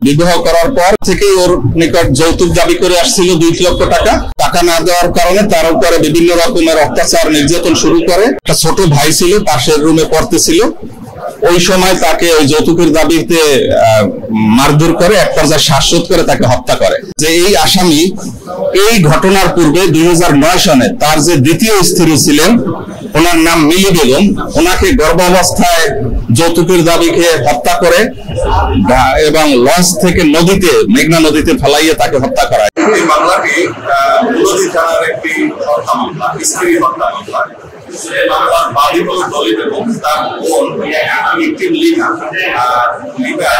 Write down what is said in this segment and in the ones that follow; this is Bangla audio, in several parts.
বিবাহ করার পর থেকে ওর নিকট যৌতুক দাবি করে আসছিল 2 লক্ষ টাকা। টাকা না দেওয়ার কারণে তার উপরে বিভিন্ন রকমের অত্যাচার নির্যাতন শুরু করে। একটা ছোট ভাই ছিল, পাশের রুমে পড়তেছিল। ওই সময় তাকে ওই যৌতুকের দাবিতে মারধর করে, এক পর্যায়ে শ্বাসরোধ করে তাকে হত্যা করে। যে এই আসামি এই ঘটনার পূর্বে 2009 সনে তার যে দ্বিতীয় স্ত্রী ছিলেন, ওনার নাম মিলি বেগম, ওনাকে গর্ভাবস্থায় যৌতুকের দাবিকে হত্যা করে এবং লঞ্চ থেকে নদীতে, মেঘনা নদীতে ফেলাইয়ে তাকে হত্যা করা। এই মামলাটি নদী থানার একটি হত্যা মামলা, স্ত্রী হত্যা মামলা। মামলার বাদী হল দলিত এবং তার বোন ভিকটিম লিনা। লিনা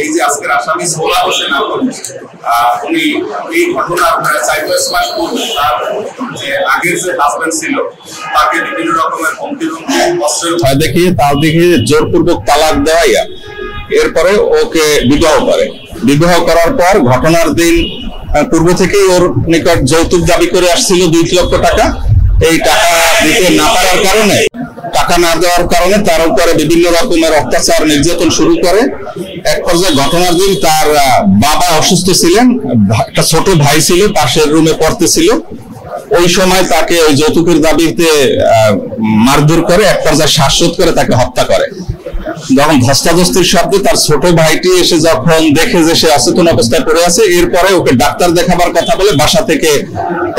এই যে আজকের আসামি সোহরাব হোসেন উনি এই ঘটনার 4-5 মাস পূর্বে তার যে আগের যে হাজবেন্ড ছিল তাকে বিভিন্ন রকমের হুমকি অস্ত্রের দেখিয়ে তার দিকে জোরপূর্বক তালাক দেওয়াইয়া এরপরে ওকে বিবাহ করে। বিবাহ করার পর ঘটনার দিন পূর্ব থেকেই ওর নিকট যৌতুক দাবি করে আসছিল 2 লক্ষ টাকা। এই টাকা দিতে না পারার কারণে, টাকা না দেওয়ার কারণে তার উপরে বিভিন্ন রকমের অত্যাচার নির্যাতন শুরু করে। এক পর্যায়ে ঘটনার দিন তার বাবা অসুস্থ ছিলেন, একটা ছোট ভাই ছিল, পাশের রুমে পড়তেছিল। ওই সময় তাকে ওই যৌতুকের দাবিতে মারধর করে, এক পর্যায়ে শ্বাসরোধ করে তাকে হত্যা করে। যখন ধস্তাধস্তির শব্দে তার ছোট ভাইটি এসে যখন দেখে যে সে অচেতন অবস্থায় পড়ে আছে, এরপরে ওকে ডাক্তার দেখাবার কথা বলে বাসা থেকে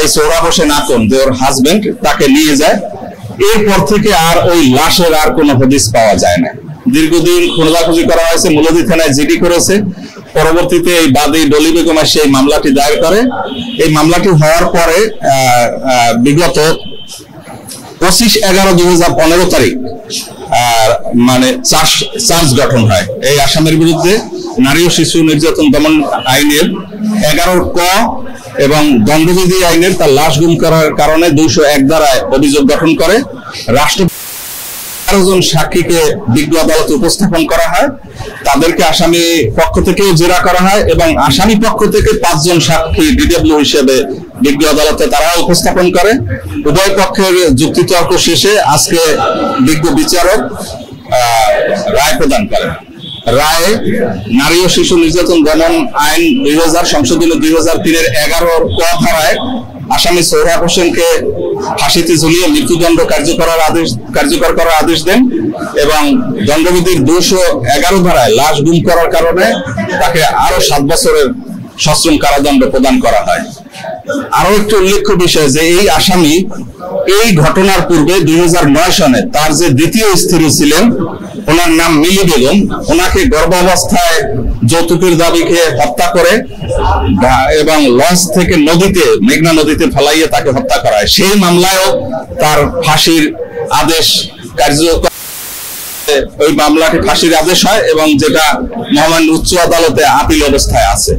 এই সোহরাব হোসেন আকন, যে ওর হাজবেন্ড, তাকে নিয়ে যায়। এরপর থেকে আর ওই লাশের আর কোনো হদিস পাওয়া যায় না। দীর্ঘদিন খোঁজাখুঁজি করা হয়েছে, মুলদি থানায় জিডি করেছে। পরবর্তীতে এই বাদী ডলি বেগম সেই মামলাটি দায়ের করে। এই মামলাটি হওয়ার পরে বিগত 25/11/2015 তারিখ মানে চার্জ গঠন হয় এই আসামের বিরুদ্ধে। নারী ও শিশু নির্যাতন দমন আইনের 11 ক এবং দণ্ডবিধি আইনের তার লাশ গুম করার কারণে 201 ধারায় অভিযোগ গঠন করে। রাষ্ট্রপতি 11 জন সাক্ষীকে বিজ্ঞ আদালতে উপস্থাপন করা হয়। তাদেরকে আসামি পক্ষ থেকে জেরা করা হয় এবং আসামি পক্ষ থেকে 5 জন সাক্ষী ডিডব্লিউ হিসেবে বিজ্ঞ আদালতে তারা উপস্থাপন করে। উভয় পক্ষের যুক্তিতর্ক শেষে আজকে বিজ্ঞ বিচারক রায় প্রদান করেন। রায়ে নারী ও শিশু নির্যাতন দমন আইন 2000 সংশোধনী 2003-এর 11 ক ধারায় আসামি সোহরাব হোসেনকে ফাঁসিতে ঝুলিয়ে মৃত্যুদণ্ড কার্যকর করার আদেশ দেন এবং দণ্ডবিধির 211 ধারায় লাশ গুম করার কারণে তাকে আরো 7 বছরের সশ্রম কারাদণ্ড প্রদান করা হয়। আরো একটি উল্লেখ্য বিষয় যে এই আসামি এই ঘটনার পূর্বে 2009 সনে তার যে দ্বিতীয় স্ত্রী ছিলেন, ওনার নাম মিলি বেগম, ওনাকে গর্ভাবস্থায় যৌতুকের দাবিকে হত্যা করে এবং লঞ্চ থেকে নদীতে, মেঘনা নদীতে ফেলাইয়ে তাকে হত্যা করা হয়। সেই মামলায়ও তার ফাঁসির আদেশ কার্যকর, ওই মামলাটি ফাঁসির আদেশ হয় এবং যেটা মহামান্য উচ্চ আদালতে আপিল অবস্থায় আছে।